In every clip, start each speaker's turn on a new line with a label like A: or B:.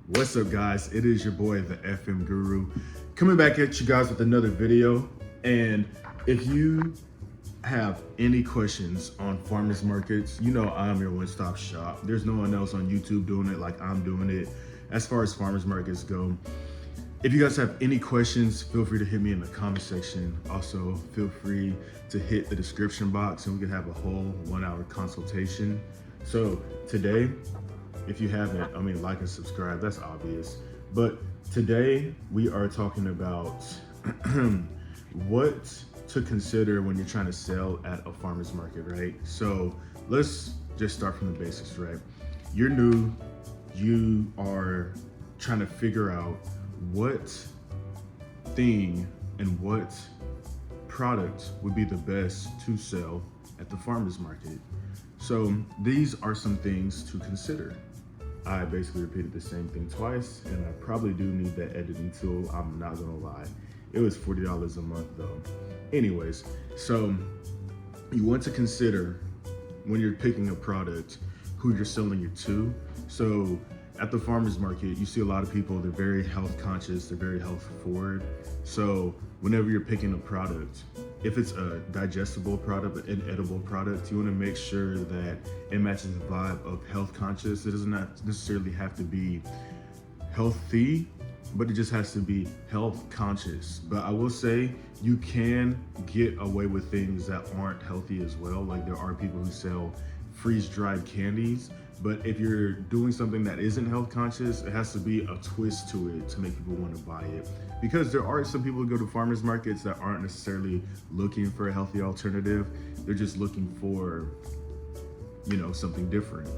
A: What's up, guys? It is your boy, the FM Guru, coming back at you guys with another video. And if you have any questions on farmers markets, you know I'm your one-stop shop. There's no one else on YouTube doing it like I'm doing it as far as farmers markets go. If you guys have any questions, feel free to hit me in the comment section. Also, feel free to hit the description box and we can have a whole 1-hour consultation. So today, if you haven't, like and subscribe, that's obvious. But today we are talking about what to consider when you're trying to sell at a farmer's market, right? So let's just start from the basics, right? You're new, you are trying to figure out what thing and what product would be the best to sell at the farmer's market. So these are some things to consider. I basically repeated the same thing twice, and I probably do need that editing tool. I'm not gonna lie. It was $40 a month though. Anyways, so you want to consider when you're picking a product, who you're selling it to. So at the farmer's market, you see a lot of people, they're very health conscious, they're very health forward. So whenever you're picking a product, if it's a digestible product, an edible product, you want to make sure that it matches the vibe of health conscious. It does not necessarily have to be healthy, but it just has to be health conscious. But I will say you can get away with things that aren't healthy as well. Like there are people who sell freeze-dried candies, but if you're doing something that isn't health conscious, it has to be a twist to it to make people want to buy it. Because there are some people who go to farmers markets that aren't necessarily looking for a healthy alternative. They're just looking for, something different.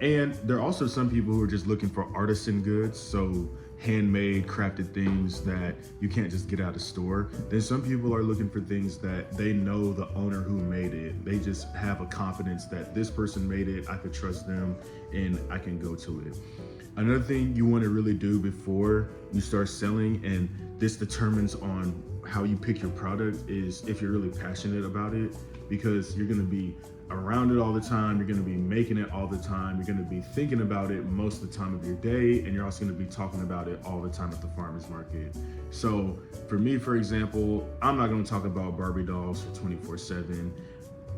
A: And there are also some people who are just looking for artisan goods, so handmade, crafted things that you can't just get out of store. Then some people are looking for things that they know the owner who made it. They just have a confidence that this person made it, I could trust them, and I can go to it. Another thing you want to really do before you start selling, and this determines on how you pick your product, is if you're really passionate about it, because you're going to be around it all the time, you're going to be making it all the time, you're going to be thinking about it most of the time of your day, and you're also going to be talking about it all the time at the farmer's market. So for me, for example, I'm not going to talk about Barbie dolls for 24/7.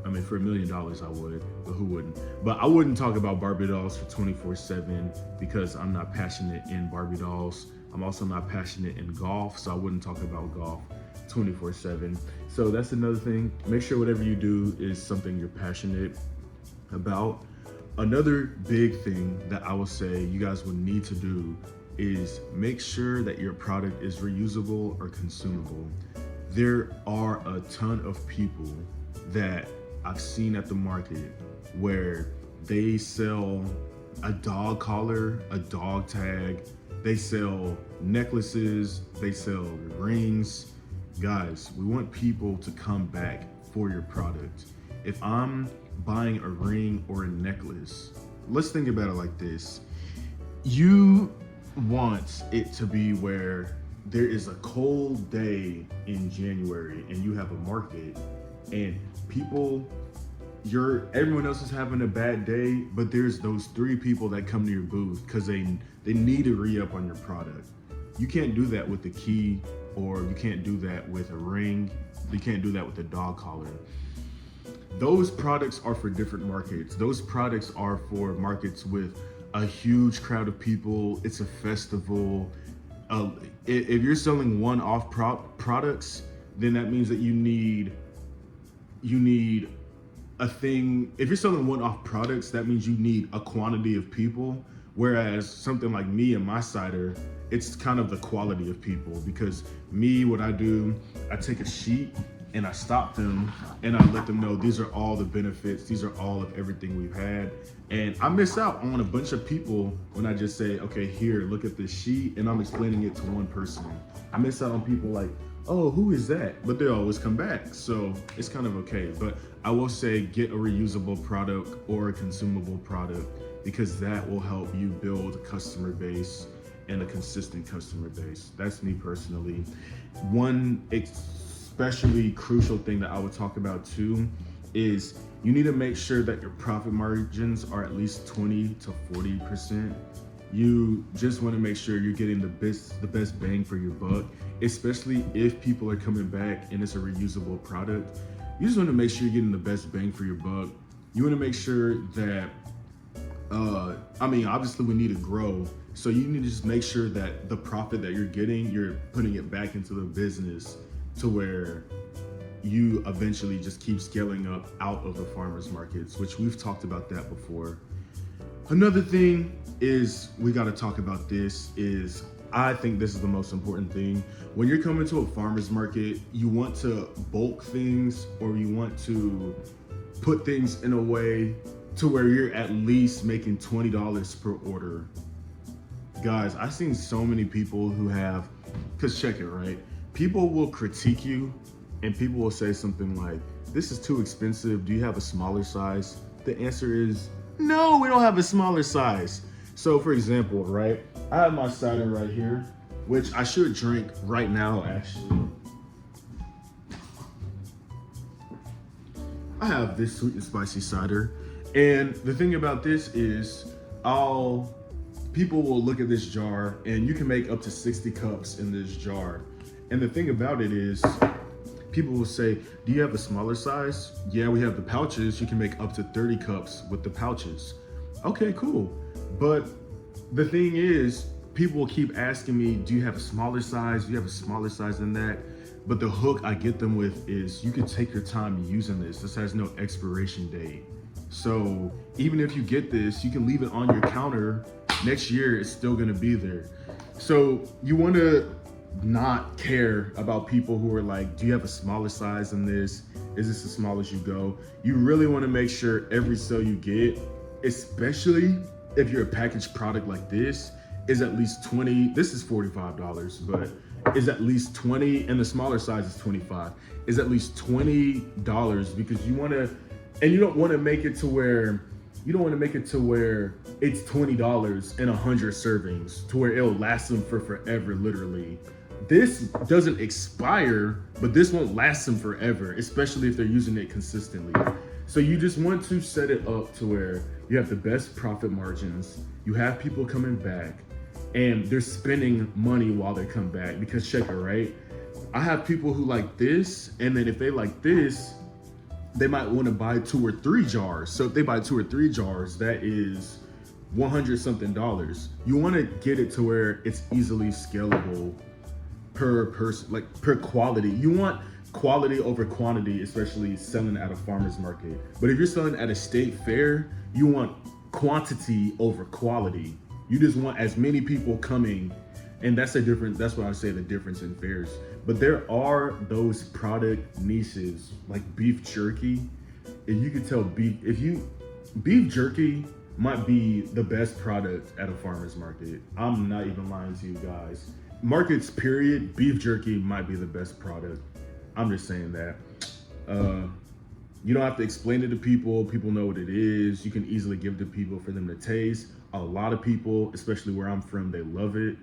A: For $1 million I would, but who wouldn't? But I wouldn't talk about Barbie dolls for 24/7 because I'm not passionate in Barbie dolls. I'm also not passionate in golf, so I wouldn't talk about golf 24/7. So that's another thing. Make sure whatever you do is something you're passionate about. Another big thing that I would say you guys would need to do is make sure that your product is reusable or consumable. There are a ton of people that I've seen at the market where they sell a dog collar, a dog tag, they sell necklaces, they sell rings. Guys, we want people to come back for your product. If I'm buying a ring or a necklace, let's think about it like this. You want it to be where there is a cold day in January and you have a market and everyone else is having a bad day, but there's those 3 people that come to your booth because they need to re-up on your product. You can't do that with the key, or you can't do that with a ring. You can't do that with a dog collar. Those products are for different markets. Those products are for markets with a huge crowd of people. It's a festival. If you're selling one-off products, then that means that you need a thing. If you're selling one-off products, that means you need a quantity of people. Whereas something like me and my cider, it's kind of the quality of people, because me, what I do, I take a sheet and I stop them and I let them know these are all the benefits, these are all of everything we've had. And I miss out on a bunch of people when I just say, okay, here, look at this sheet, and I'm explaining it to one person. I miss out on people like, oh, who is that? But they always come back, so it's kind of okay. But I will say get a reusable product or a consumable product, because that will help you build a customer base and a consistent customer base. That's me personally. One especially crucial thing that I would talk about too is you need to make sure that your profit margins are at least 20 to 40%. You just want to make sure you're getting the best bang for your buck, especially if people are coming back and it's a reusable product. You just want to make sure you're getting the best bang for your buck. You want to make sure that obviously we need to grow. So you need to just make sure that the profit that you're getting, you're putting it back into the business to where you eventually just keep scaling up out of the farmers markets, which we've talked about that before. Another thing is we got to talk about this is I think this is the most important thing. When you're coming to a farmer's market, you want to bulk things or you want to put things in a way to where you're at least making $20 per order. Guys, I've seen so many people who have, because check it, right? People will critique you and people will say something like, this is too expensive. Do you have a smaller size? The answer is, no, we don't have a smaller size. So for example, right, I have my cider right here, which I should drink right now, actually. I have this sweet and spicy cider. And the thing about this is people will look at this jar and you can make up to 60 cups in this jar. And the thing about it is people will say, do you have a smaller size? Yeah, we have the pouches. You can make up to 30 cups with the pouches. Okay, cool. But the thing is, people will keep asking me, do you have a smaller size? Do you have a smaller size than that? But the hook I get them with is you can take your time using this. This has no expiration date. So even if you get this, you can leave it on your counter. Next year, it's still gonna be there. So you wanna not care about people who are like, do you have a smaller size than this? Is this as small as you go? You really wanna make sure every sale you get, especially if you're a packaged product like this, is at least 20, this is $45, but is at least 20, and the smaller size is 25, is at least $20 because you wanna, and you don't wanna make it to where, it's $20 and 100 servings to where it'll last them for forever, literally. This doesn't expire, but this won't last them forever, especially if they're using it consistently. So you just want to set it up to where you have the best profit margins, you have people coming back, and they're spending money while they come back. Because check it, right? I have people who like this, and then if they like this, they might want to buy 2 or 3 jars. So if they buy 2 or 3 jars, that is $100 something. You want to get it to where it's easily scalable per person, like per quality. You want quality over quantity, especially selling at a farmer's market. But if you're selling at a state fair, you want quantity over quality. You just want as many people coming, and that's why I say the difference in fairs. But there are those product niches like beef jerky. If you could tell beef jerky might be the best product at a farmer's market. I'm not even lying to you guys. Markets period, beef jerky might be the best product. I'm just saying that. You don't have to explain it to people. People know what it is. You can easily give to people for them to taste. A lot of people, especially where I'm from, they love it.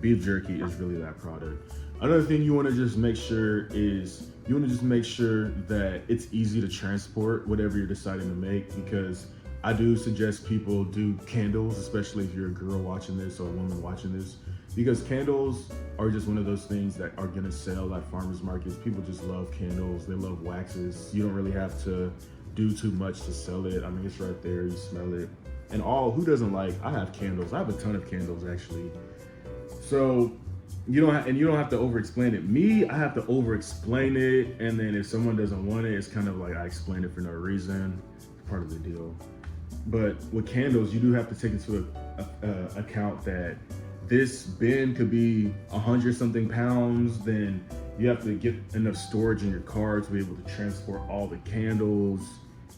A: Beef jerky is really that product. Another thing you want to just make sure is that it's easy to transport whatever you're deciding to make, because I do suggest people do candles, especially if you're a girl watching this or a woman watching this, because candles are just one of those things that are gonna sell at farmers markets. People just love candles. They love waxes. You don't really have to do too much to sell it. I mean, it's right there. You smell it. And who doesn't like? I have candles. I have a ton of candles actually. So you don't have to over-explain it. Me, I have to over-explain it, and then if someone doesn't want it, it's kind of like I explained it for no reason. It's part of the deal. But with candles, you do have to take into account that this bin could be 100 something pounds. Then you have to get enough storage in your car to be able to transport all the candles.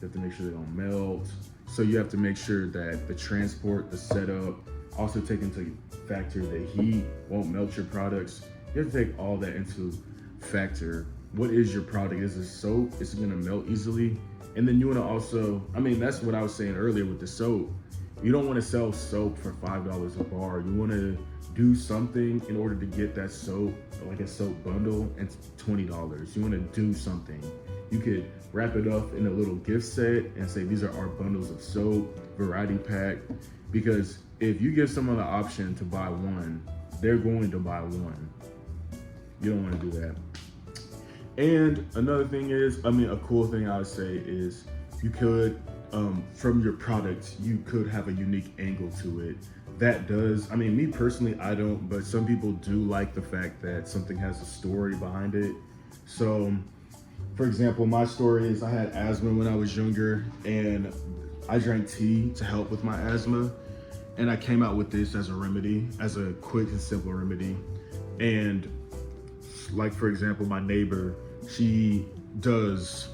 A: You have to make sure they don't melt. So you have to make sure that the transport, the setup, also take into factor the heat won't melt your products. You have to take all that into factor. What is your product? Is it soap? Is it gonna melt easily? And then you wanna also, that's what I was saying earlier with the soap. You don't wanna sell soap for $5 a bar. You wanna do something in order to get that soap, like a soap bundle, and it's $20. You wanna do something. You could wrap it up in a little gift set and say, these are our bundles of soap, variety pack, because if you give someone the option to buy one, they're going to buy one. You don't want to do that. And another thing is, I mean, a cool thing I would say is you could, from your product, you could have a unique angle to it. That does, I mean, me personally, I don't, but some people do like the fact that something has a story behind it. So, for example, my story is I had asthma when I was younger, and I drank tea to help with my asthma. And I came out with this as a remedy, as a quick and simple remedy. And like, for example, my neighbor, she does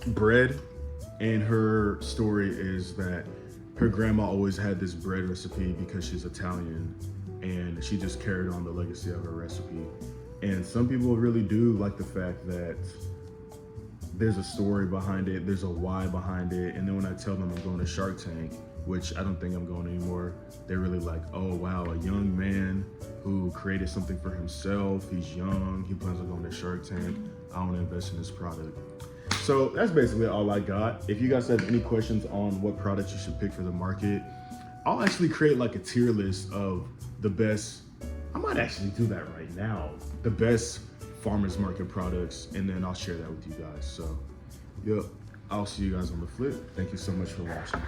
A: bread, and her story is that her grandma always had this bread recipe because she's Italian, and she just carried on the legacy of her recipe. And some people really do like the fact that there's a story behind it, there's a why behind it. And then when I tell them I'm going to Shark Tank, which I don't think I'm going anymore, they're really like, oh wow, a young man who created something for himself, he's young, he plans on going to Shark Tank, I want to invest in this product. So that's basically all I got. If you guys have any questions on what products you should pick for the market, I'll actually create like a tier list of the best, I might actually do that right now, the best farmers market products, and then I'll share that with you guys. So, yep, I'll see you guys on the flip. Thank you so much for watching.